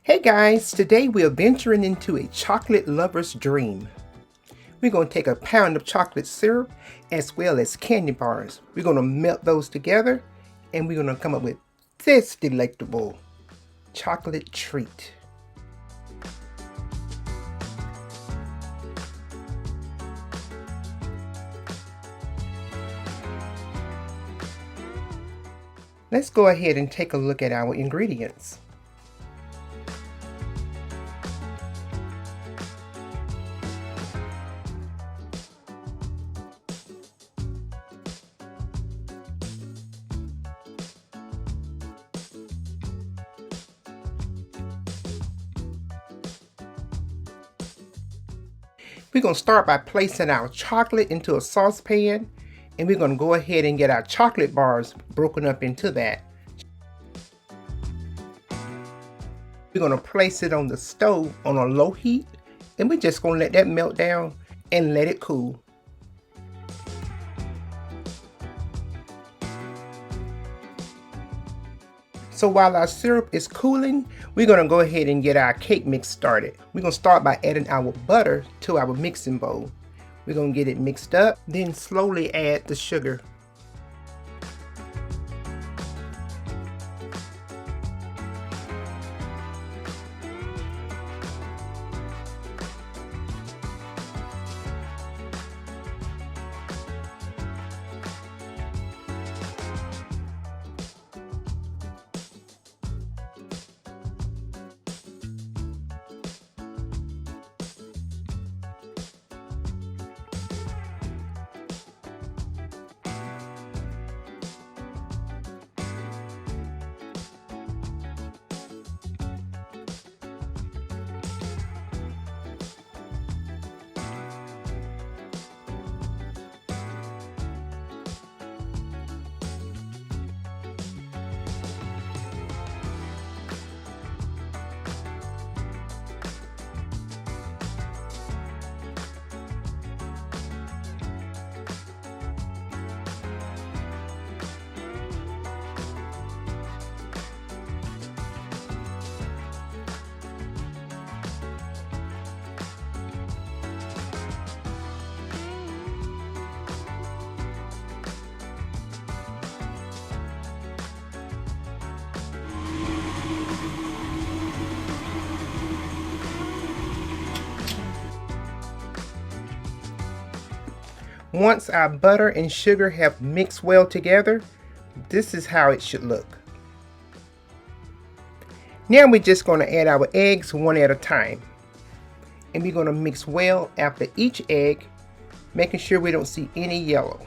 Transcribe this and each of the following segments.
Hey guys, today we are venturing into a chocolate lover's dream. We're going to take a pound of chocolate syrup as well as candy bars. We're going to melt those together and we're going to come up with this delectable chocolate treat. Let's go ahead and take a look at our ingredients. We're going to start by placing our chocolate into a saucepan, and we're going to go ahead and get our chocolate bars broken up into that. We're going to place it on the stove on a low heat, and we're just going to let that melt down and let it cool. So while our syrup is cooling, we're going to go ahead and get our cake mix started. We're going to start by adding our butter to our mixing bowl. We're going to get it mixed up, then slowly add the sugar. Once our butter and sugar have mixed well together, this is how it should look. Now we're just going to add our eggs one at a time. And we're going to mix well after each egg, making sure we don't see any yellow.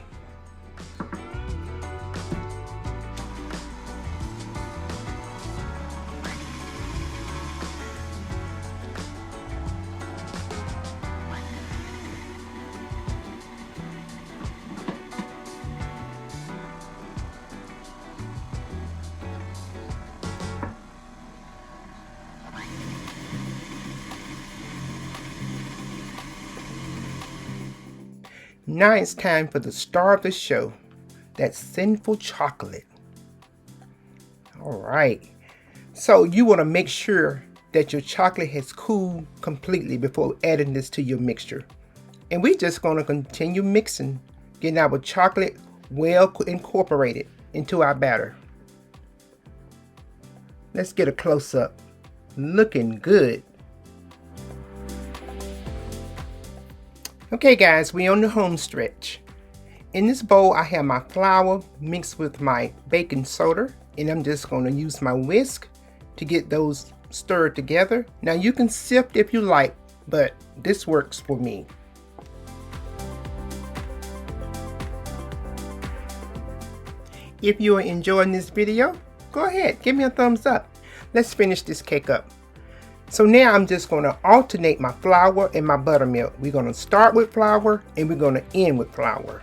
Now it's time for the star of the show, that sinful chocolate. Alright, so you want to make sure that your chocolate has cooled completely before adding this to your mixture. And we're just going to continue mixing, getting our chocolate well incorporated into our batter. Let's get a close-up. Looking good. Okay guys, we're on the home stretch. In this bowl I have my flour mixed with my baking soda, and I'm just going to use my whisk to get those stirred together. Now you can sift if you like, but this works for me. If you are enjoying this video, go ahead, give me a thumbs up. Let's finish this cake up. So now I'm just going to alternate my flour and my buttermilk. We're going to start with flour and we're going to end with flour.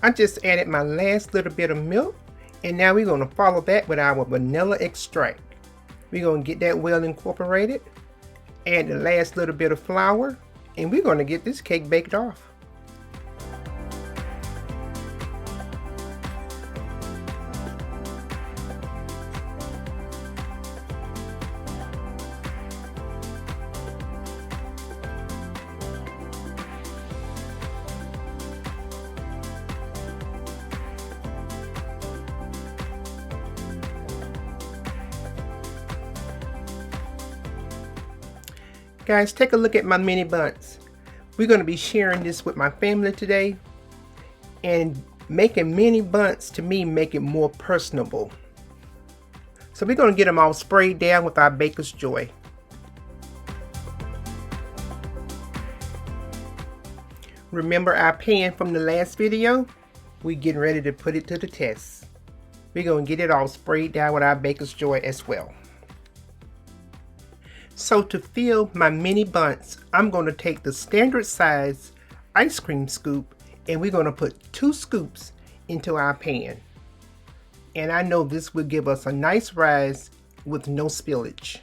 I just added my last little bit of milk, and now we're going to follow that with our vanilla extract. We're going to get that well incorporated, add the last little bit of flour, and we're going to get this cake baked off. Guys, take a look at my mini Bundts. We're going to be sharing this with my family today, and making mini Bundts to me make it more personable. So we're going to get them all sprayed down with our Baker's Joy. Remember our pan from the last video? We're getting ready to put it to the test. We're going to get it all sprayed down with our Baker's Joy as well. So to fill my mini Bundts, I'm going to take the standard size ice cream scoop, and we're going to put 2 scoops into our pan. And I know this will give us a nice rise with no spillage.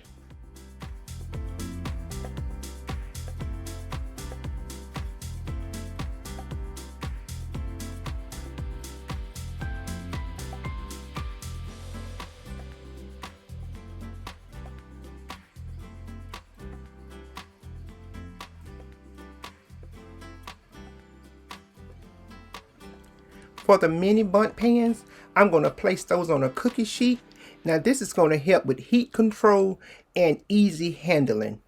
For the mini Bundt pans, I'm going to place those on a cookie sheet. Now this is going to help with heat control and easy handling.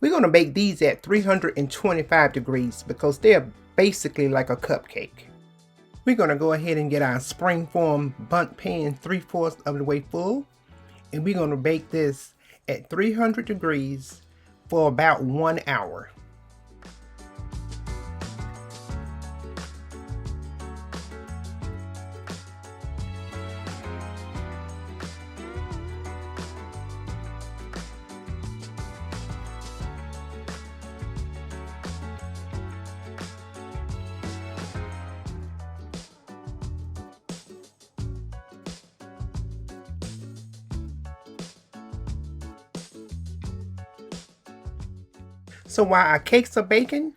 We're going to bake these at 325 degrees because they're basically like a cupcake. We're going to go ahead and get our springform Bundt pan 3/4 of the way full. And we're going to bake this at 300 degrees for about 1 hour. So while our cakes are baking,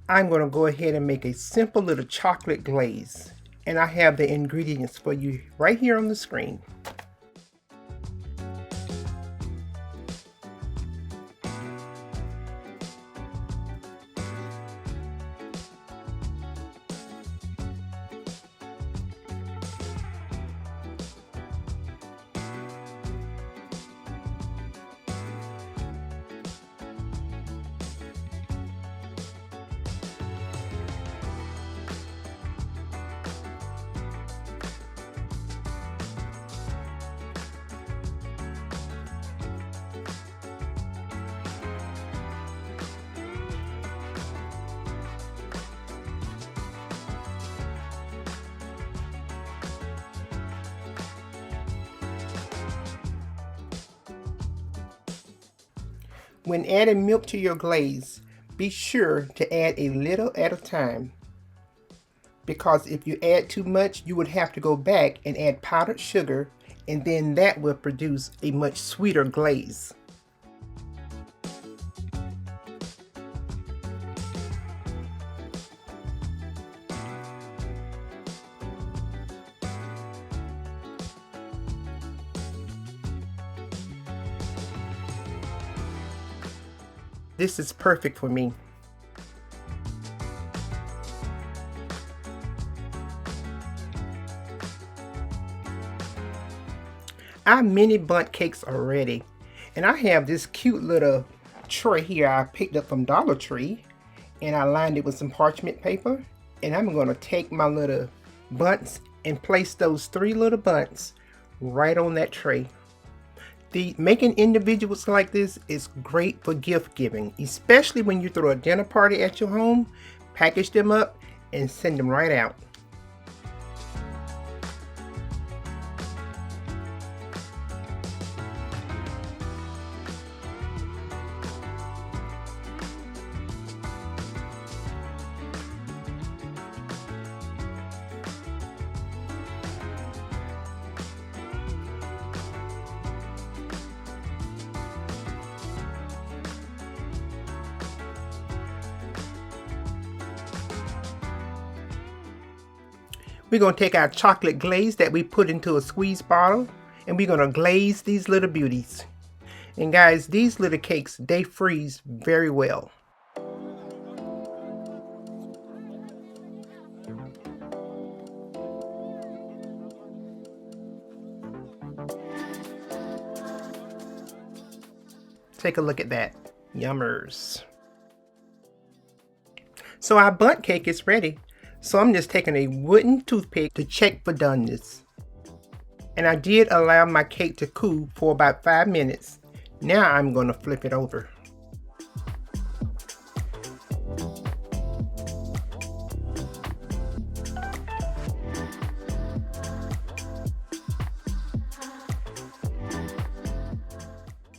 I'm going to go ahead and make a simple little chocolate glaze. And I have the ingredients for you right here on the screen. When adding milk to your glaze, be sure to add a little at a time, because if you add too much, you would have to go back and add powdered sugar, and then that will produce a much sweeter glaze. This is perfect for me. Our mini Bundt cakes are ready, and I have this cute little tray here I picked up from Dollar Tree, and I lined it with some parchment paper, and I'm going to take my little Bundts and place those 3 little Bundts right on that tray. Making individuals like this is great for gift giving, especially when you throw a dinner party at your home. Package them up and send them right out. We're going to take our chocolate glaze that we put into a squeeze bottle, and we're going to glaze these little beauties. And guys, these little cakes, they freeze very well. Take a look at that. Yummers. So our Bundt cake is ready. So I'm just taking a wooden toothpick to check for doneness. And I did allow my cake to cool for about 5 minutes. Now I'm going to flip it over.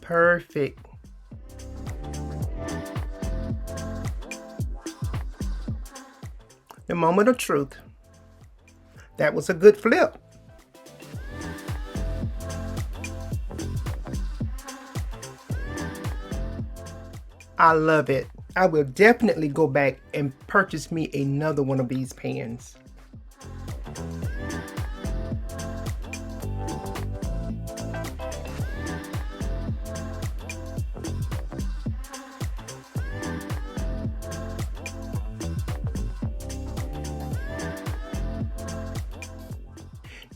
Perfect. The moment of truth. That was a good flip. I love it. I will definitely go back and purchase me another one of these pans.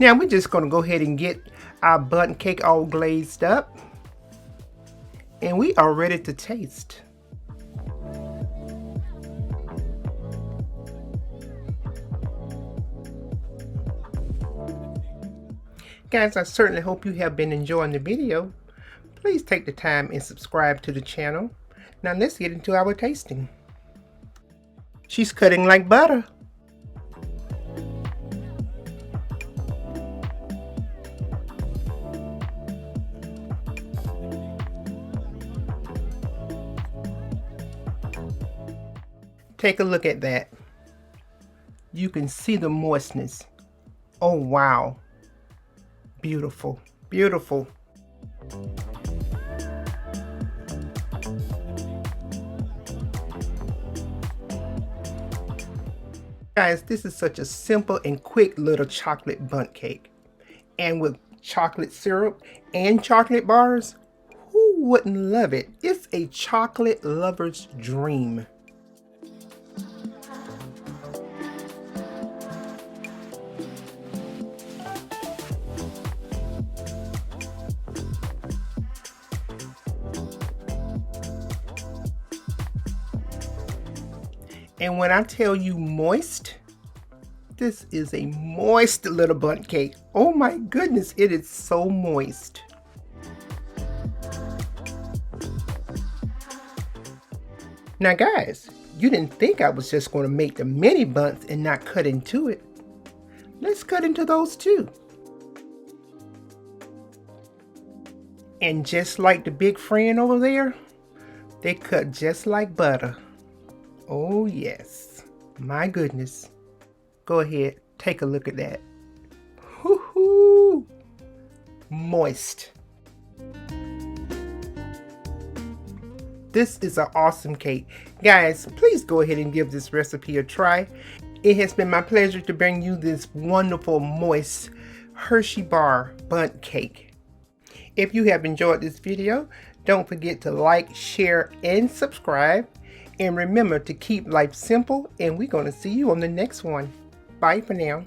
Now we're just going to go ahead and get our Bundt cake all glazed up. And we are ready to taste. Guys, I certainly hope you have been enjoying the video. Please take the time and subscribe to the channel. Now let's get into our tasting. She's cutting like butter. Take a look at that. You can see the moistness. Oh wow. Beautiful, beautiful. Guys, this is such a simple and quick little chocolate Bundt cake. And with chocolate syrup and chocolate bars, who wouldn't love it? It's a chocolate lover's dream. And when I tell you moist, this is a moist little Bundt cake. Oh my goodness, it is so moist. Now guys, you didn't think I was just going to make the mini Bundts and not cut into it. Let's cut into those too. And just like the big friend over there, they cut just like butter. Oh yes, my goodness. Go ahead, take a look at that. Woohoo! Moist. This is an awesome cake. Guys, please go ahead and give this recipe a try. It has been my pleasure to bring you this wonderful, moist Hershey bar Bundt cake. If you have enjoyed this video, don't forget to like, share, and subscribe. And remember to keep life simple, and we're going to see you on the next one. Bye for now.